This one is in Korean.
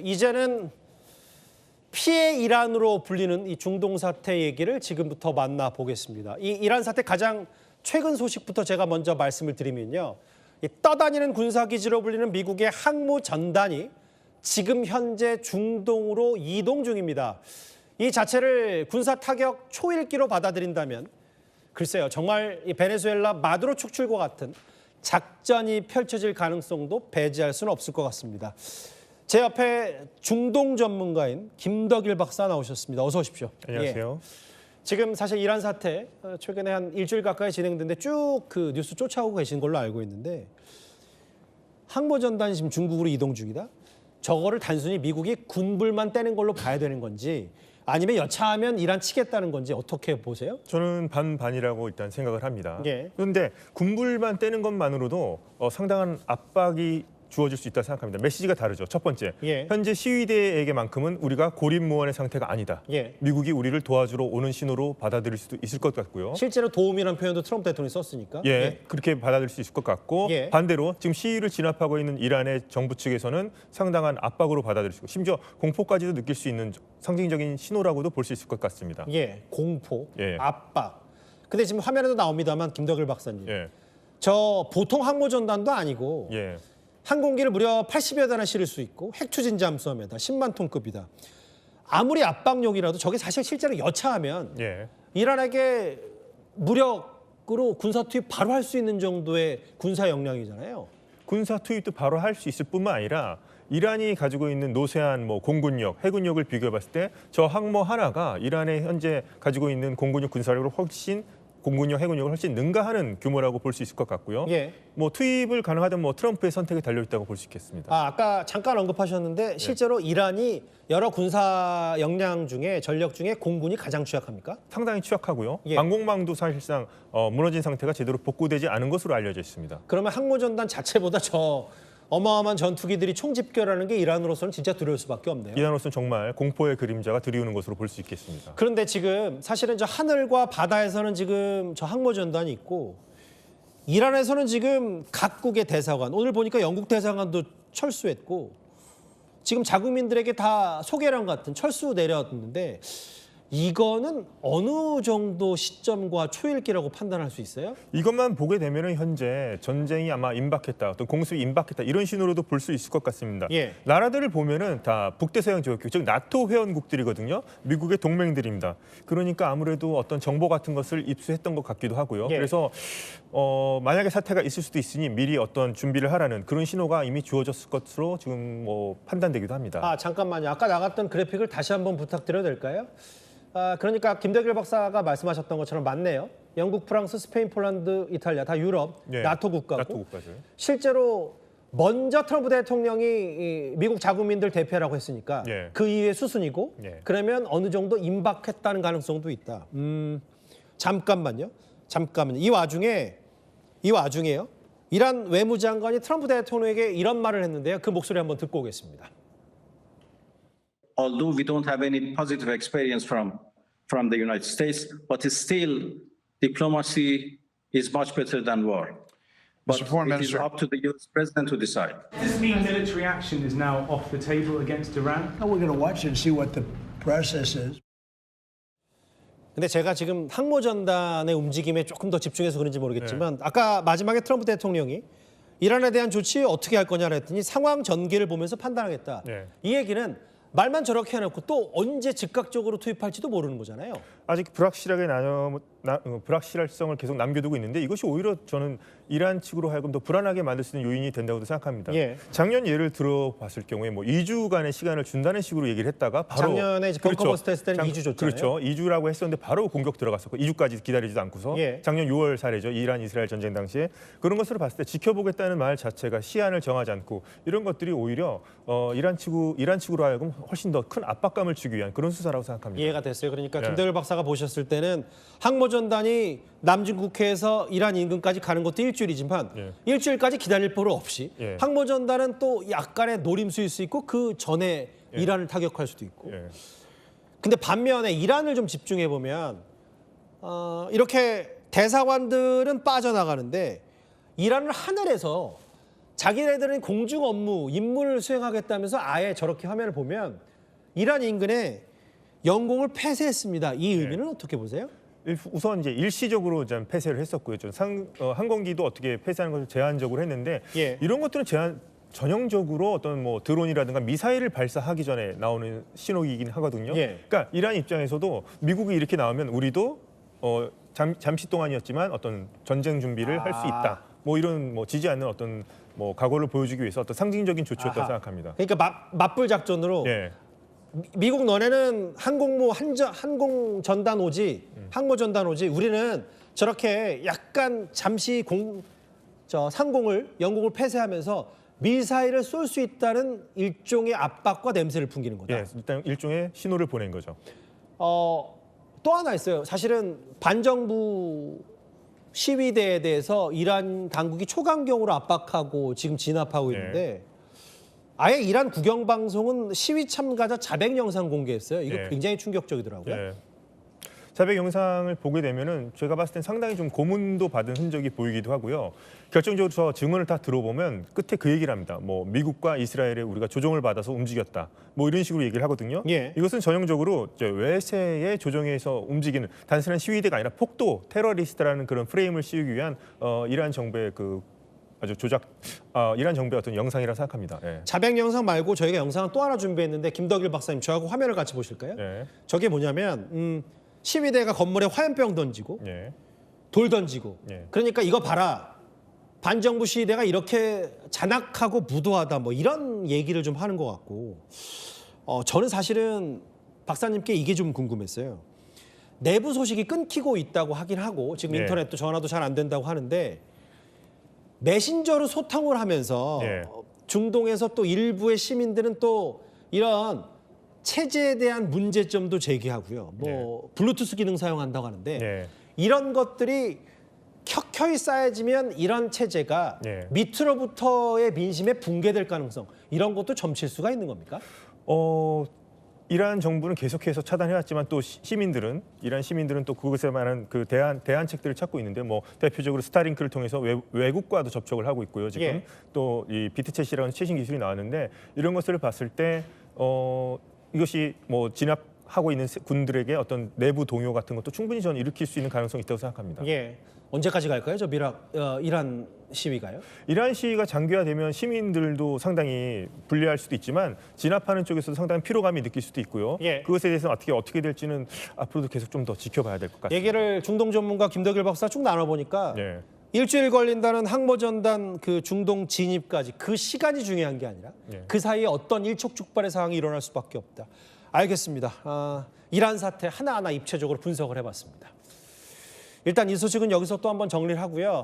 이제는 피해 이란으로 불리는 이 중동 사태 얘기를 지금부터 만나보겠습니다. 이 이란 사태 가장 최근 소식부터 제가 먼저 말씀을 드리면요. 이 떠다니는 군사기지로 불리는 미국의 항모 전단이 지금 현재 중동으로 이동 중입니다. 이 자체를 군사 타격 초읽기로 받아들인다면 글쎄요. 정말 이 베네수엘라 마두로 축출과 같은 작전이 펼쳐질 가능성도 배제할 수는 없을 것 같습니다. 제 옆에 중동 전문가인 김덕일 박사 나오셨습니다. 어서 오십시오. 안녕하세요. 예. 지금 사실 이란 사태 최근에 한 일주일 가까이 진행됐는데 쭉 그 뉴스 쫓아오고 계신 걸로 알고 있는데 항모전단이 지금 중국으로 이동 중이다? 저거를 단순히 미국이 군불만 떼는 걸로 봐야 되는 건지 아니면 여차하면 이란 치겠다는 건지 어떻게 보세요? 저는 반반이라고 일단 생각을 합니다. 예. 그런데 군불만 떼는 것만으로도 상당한 압박이 주어질 수 있다고 생각합니다. 메시지가 다르죠. 첫 번째, 예. 현재 시위대에게만큼은 우리가 고립무원의 상태가 아니다. 예. 미국이 우리를 도와주러 오는 신호로 받아들일 수도 있을 것 같고요. 실제로 도움이라는 표현도 트럼프 대통령이 썼으니까. 예, 그렇게 받아들일 수 있을 것 같고 예. 반대로 지금 시위를 진압하고 있는 이란의 정부 측에서는 상당한 압박으로 받아들일 수 있고 심지어 공포까지도 느낄 수 있는 상징적인 신호라고도 볼 수 있을 것 같습니다. 예, 공포, 예. 압박. 근데 지금 화면에도 나옵니다만 김덕일 박사님. 예, 저 보통 항모전단도 아니고 예. 항공기를 무려 80여 대나 실을 수 있고 핵추진 잠수함에다 10만 톤급이다. 아무리 압박용이라도 저게 사실 실제로 여차하면 예. 이란에게 무력으로 군사 투입 바로 할 수 있는 정도의 군사 역량이잖아요. 군사 투입도 바로 할 수 있을 뿐만 아니라 이란이 가지고 있는 노쇠한 공군력, 해군력을 비교해봤을 때 저 항모 하나가 이란의 현재 가지고 있는 공군력 군사력을 훨씬 공군력, 해군력을 훨씬 능가하는 규모라고 볼 수 있을 것 같고요. 예. 투입을 가능하다면 트럼프의 선택에 달려 있다고 볼 수 있겠습니다. 아까 잠깐 언급하셨는데 실제로 이란이 여러 군사 역량 중에 전력 중에 공군이 가장 취약합니까? 상당히 취약하고요. 예. 방공망도 사실상 무너진 상태가 제대로 복구되지 않은 것으로 알려져 있습니다. 그러면 항모전단 자체보다 저 어마어마한 전투기들이 총집결하는 게 이란으로서는 진짜 두려울 수밖에 없네요. 이란으로서는 정말 공포의 그림자가 드리우는 것으로 볼 수 있겠습니다. 그런데 지금 사실은 저 하늘과 바다에서는 지금 저 항모전단이 있고 이란에서는 지금 각국의 대사관, 오늘 보니까 영국 대사관도 철수했고 지금 자국민들에게 다 소개랑 같은 철수 내렸는데 이거는 어느 정도 시점과 초읽기라고 판단할 수 있어요? 이것만 보게 되면 현재 전쟁이 아마 임박했다, 어떤 공습이 임박했다 이런 신호로도 볼 수 있을 것 같습니다. 예. 나라들을 보면은 다 북대서양 조약국, 즉 나토 회원국들이거든요. 미국의 동맹들입니다. 그러니까 아무래도 어떤 정보 같은 것을 입수했던 것 같기도 하고요. 예. 그래서 만약에 사태가 있을 수도 있으니 미리 어떤 준비를 하라는 그런 신호가 이미 주어졌을 것으로 지금 판단되기도 합니다. 잠깐만요. 아까 나갔던 그래픽을 다시 한번 부탁드려도 될까요? 그러니까 김덕일 박사가 말씀하셨던 것처럼 맞네요. 영국, 프랑스, 스페인, 폴란드, 이탈리아 다 유럽, 예, 나토 국가고 나토 국가죠. 실제로 먼저 트럼프 대통령이 이 미국 자국민들 대표라고 했으니까 예. 그 이후에 수순이고 예. 그러면 어느 정도 임박했다는 가능성도 있다. 잠깐만요. 이 와중에요. 이란 외무장관이 트럼프 대통령에게 이런 말을 했는데요. 그 목소리 한번 듣고 오겠습니다. Although we don't have any positive experience from the United States, but still diplomacy is much better than war. But Mr. Foreign it is Minister. up to the U.S. president to decide. Does this mean military action is now off the table against Iran? We're going to watch and see what the process is. 근데 제가 지금 항모전단의 움직임에 조금 더 집중해서 그런지 모르겠지만 아까 마지막에 트럼프 대통령이 이란에 대한 조치 어떻게 할 거냐를 했더니 상황 전개를 보면서 판단하겠다. 네. 이 얘기는 말만 저렇게 해놓고 또 언제 즉각적으로 투입할지도 모르는 거잖아요. 아직 불확실성을 계속 남겨두고 있는데 이것이 오히려 저는 이란 측으로 하여금 더 불안하게 만들 수 있는 요인이 된다고도 생각합니다. 예. 작년 예를 들어봤을 경우에 2주간의 시간을 준다는 식으로 얘기를 했다가 바로 작년에 이제 벙커버스터 했을 때는 2주 줬잖아요. 그렇죠. 2주라고 했었는데 바로 공격 들어갔었고 2주까지 기다리지도 않고서 예. 작년 6월 사례죠. 이란 이스라엘 전쟁 당시에 그런 것으로 봤을 때 지켜보겠다는 말 자체가 시한을 정하지 않고 이런 것들이 오히려 이란 측으로 하여금 훨씬 더 큰 압박감을 주기 위한 그런 수사라고 생각합니다. 이해가 됐어요. 그러니까 네. 김덕일 박사가 보셨을 때는 항모전단이 남중 국해에서 이란 인근까지 가는 것도 일주일이지만 예. 일주일까지 기다릴 필요 없이 예. 항모전단은 또 약간의 노림수일 수 있고 그 전에 이란을 타격할 수도 있고. 예. 근데 반면에 이란을 좀 집중해 보면 이렇게 대사관들은 빠져나가는데 이란을 하늘에서 자기네들은 공중 업무, 임무를 수행하겠다면서 아예 저렇게 화면을 보면 이란 인근에 영공을 폐쇄했습니다. 이 의미는 어떻게 보세요? 우선 이제 일시적으로 좀 폐쇄를 했었고요. 항공기도 어떻게 폐쇄하는 것을 제한적으로 했는데 예. 이런 것들은 전형적으로 어떤 뭐 드론이라든가 미사일을 발사하기 전에 나오는 신호이긴 하거든요. 예. 그러니까 이란 입장에서도 미국이 이렇게 나오면 우리도 잠시 동안이었지만 어떤 전쟁 준비를 할 수 있다. 뭐 이런 뭐 지지 않는 어떤 뭐 각오를 보여주기 위해서 어떤 상징적인 조치였다고 아하. 생각합니다. 그러니까 맞불 작전으로 예. 미국 너네는 항공 전단 오지, 항모 전단 오지. 우리는 저렇게 약간 잠시 상공을 영공을 폐쇄하면서 미사일을 쏠 수 있다는 일종의 압박과 냄새를 풍기는 거다. 예, 일단 일종의 신호를 보낸 거죠. 또 하나 있어요. 사실은 반정부 시위대에 대해서 이란 당국이 초강경으로 압박하고 지금 진압하고 있는데 아예 이란 국영방송은 시위 참가자 자백 영상 공개했어요. 이거 예. 굉장히 충격적이더라고요. 예. 자백 영상을 보게 되면은 제가 봤을 땐 상당히 좀 고문도 받은 흔적이 보이기도 하고요. 결정적으로 저 증언을 다 들어보면 끝에 그 얘기를 합니다. 뭐 미국과 이스라엘에 우리가 조종을 받아서 움직였다. 뭐 이런 식으로 얘기를 하거든요. 예. 이것은 전형적으로 외세의 조종에서 움직이는 단순한 시위대가 아니라 폭도 테러리스트라는 그런 프레임을 씌우기 위한 이란 정부의 그 아주 이란 정부의 어떤 영상이라 생각합니다. 예. 자백 영상 말고 저희가 영상을 또 하나 준비했는데 김덕일 박사님 저하고 화면을 같이 보실까요? 예. 저게 뭐냐면 시위대가 건물에 화염병 던지고 예. 돌 던지고 예. 그러니까 이거 봐라. 반정부 시위대가 이렇게 잔악하고 무도하다 뭐 이런 얘기를 좀 하는 것 같고 저는 사실은 박사님께 이게 좀 궁금했어요. 내부 소식이 끊기고 있다고 하긴 하고 지금 예. 인터넷도 전화도 잘 안 된다고 하는데 메신저로 소통을 하면서 예. 중동에서 또 일부의 시민들은 또 이런 체제에 대한 문제점도 제기하고요. 뭐 블루투스 기능 사용한다고 하는데 예. 이런 것들이 켜켜이 쌓여지면 이런 체제가 예. 밑으로부터의 민심에 붕괴될 가능성 이런 것도 점칠 수가 있는 겁니까? 이란 정부는 계속해서 차단해왔지만 또 이란 시민들은 또 그것에 관한 그 대안책들을 찾고 있는데 뭐 대표적으로 스타링크를 통해서 외국과도 접촉을 하고 있고요. 지금 예. 또 이 비트챗이라는 최신 기술이 나왔는데 이런 것들을 봤을 때 이것이 뭐 진압하고 있는 군들에게 어떤 내부 동요 같은 것도 충분히 저는 일으킬 수 있는 가능성이 있다고 생각합니다. 예. 언제까지 갈까요? 저 이란 시위가요? 이란 시위가 장기화되면 시민들도 상당히 불리할 수도 있지만 진압하는 쪽에서도 상당히 피로감이 느낄 수도 있고요. 예. 그것에 대해서는 어떻게 될지는 앞으로도 계속 좀 더 지켜봐야 될 것 같습니다. 얘기를 중동 전문가 김덕일 박사 쭉 나눠보니까 예. 일주일 걸린다는 항모전단 그 중동 진입까지 그 시간이 중요한 게 아니라 예. 그 사이에 어떤 일촉즉발의 상황이 일어날 수밖에 없다. 알겠습니다. 이란 사태 하나하나 입체적으로 분석을 해봤습니다. 일단 이 소식은 여기서 또 한번 정리를 하고요.